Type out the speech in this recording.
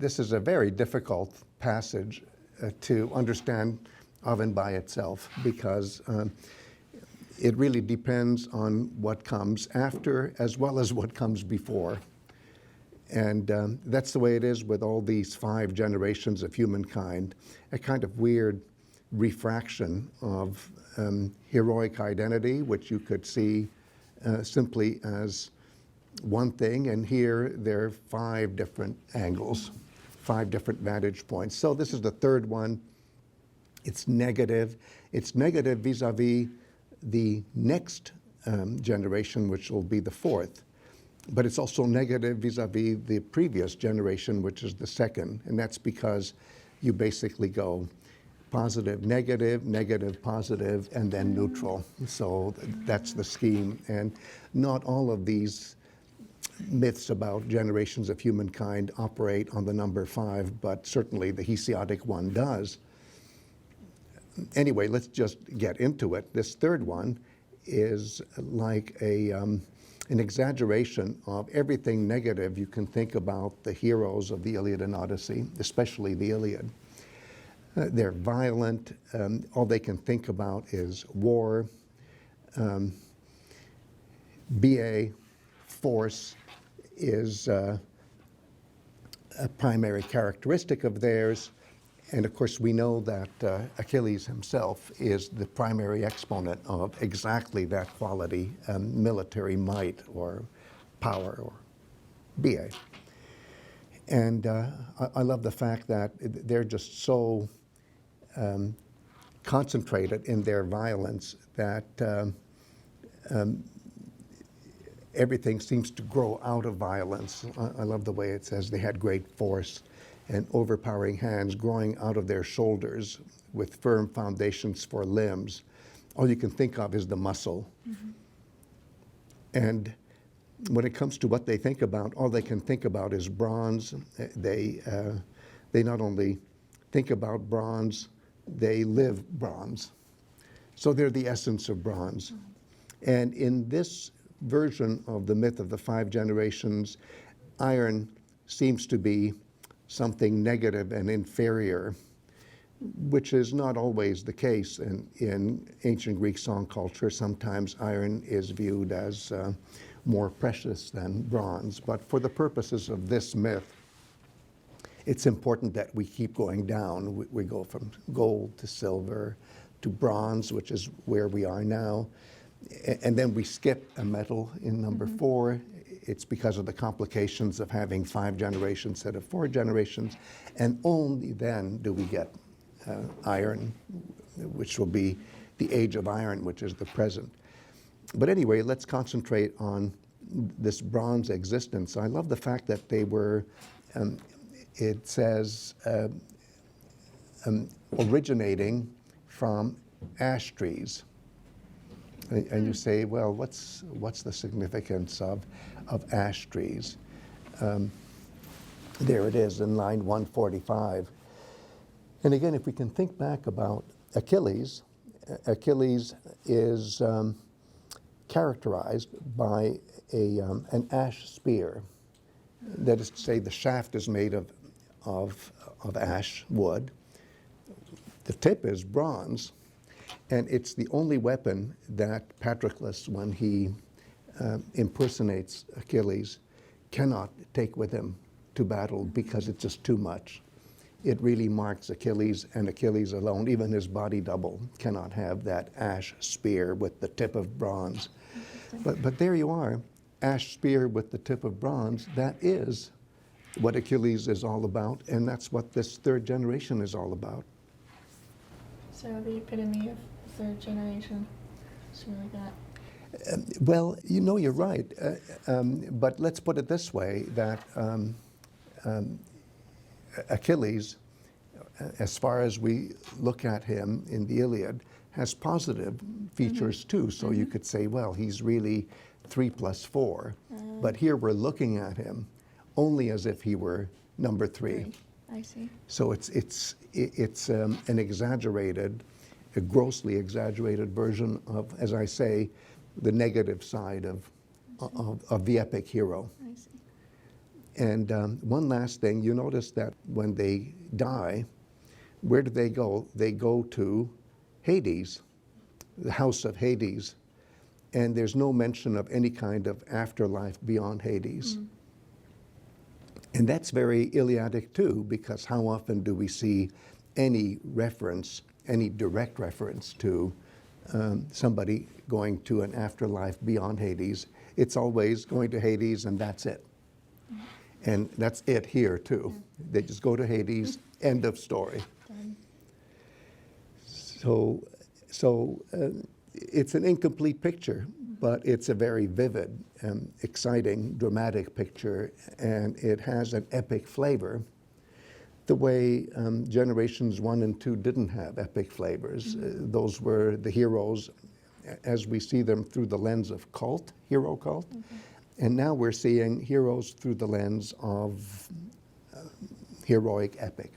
this is a very difficult passage to understand of and by itself, because it really depends on what comes after as well as what comes before. And that's the way it is with all these 5 generations of humankind, a kind of weird refraction of heroic identity, which you could see simply as one thing, and here there are 5 different angles, 5 different vantage points. So this is the third one. It's negative. It's negative vis-a-vis the next generation, which will be the 4th. But it's also negative vis-a-vis the previous generation, which is the 2nd. And that's because you basically go positive, negative, negative, positive, and then neutral. So that's the scheme. And not all of these myths about generations of humankind operate on the number 5, but certainly the Hesiodic one does. Anyway, let's just get into it. This third one is like an exaggeration of everything negative you can think about the heroes of the Iliad and Odyssey, especially the Iliad. They're violent. All they can think about is war, BA, force is a primary characteristic of theirs. And of course, we know that Achilles himself is the primary exponent of exactly that quality, military might or power or BA. And I love the fact that they're just so concentrated in their violence that everything seems to grow out of violence. I love the way it says they had great force and overpowering hands growing out of their shoulders with firm foundations for limbs. All you can think of is the muscle. Mm-hmm. And when it comes to what they think about, all they can think about is bronze. They not only think about bronze, they live bronze. So they're the essence of bronze. Mm-hmm. And in this version of the myth of the 5 generations, iron seems to be something negative and inferior, which is not always the case in ancient Greek song culture. Sometimes iron is viewed as more precious than bronze. But for the purposes of this myth, it's important that we keep going down. We go from gold to silver to bronze, which is where we are now. And then we skip a metal in number 4. It's because of the complications of having 5 generations instead of 4 generations. And only then do we get iron, which will be the age of iron, which is the present. But anyway, let's concentrate on this bronze existence. I love the fact that they were, it says, originating from ash trees. And you say, well, what's the significance of ash trees? There it is in line 145. And again, if we can think back about Achilles, Achilles is characterized by an ash spear. That is to say, the shaft is made of ash wood. The tip is bronze. And it's the only weapon that Patroklos, when he impersonates Achilles, cannot take with him to battle because it's just too much. It really marks Achilles, and Achilles alone. Even his body double cannot have that ash spear with the tip of bronze. But there you are, ash spear with the tip of bronze. That is what Achilles is all about, and that's what this 3rd generation is all about. So the epitome of 3rd generation, something like that. Well, you know, you're right. But let's put it this way, that Achilles, as far as we look at him in the Iliad, has positive features too. So you could say, well, he's really 3 plus 4. But here we're looking at him only as if he were number 3. I see. So it's an exaggerated, a grossly exaggerated version of, as I say, the negative side of the epic hero. I see. And one last thing, you notice that when they die, where do they go? They go to Hades, the house of Hades. And there's no mention of any kind of afterlife beyond Hades. And that's very Iliadic too, because how often do we see any reference, any direct reference to somebody going to an afterlife beyond Hades? It's always going to Hades and that's it. And that's it here too. They just go to Hades, end of story. So it's an incomplete picture, but it's a very vivid, exciting, dramatic picture, and it has an epic flavor, the way generations 1 and 2 didn't have epic flavors. Those were the heroes as we see them through the lens of cult, hero cult, and now we're seeing heroes through the lens of heroic epic.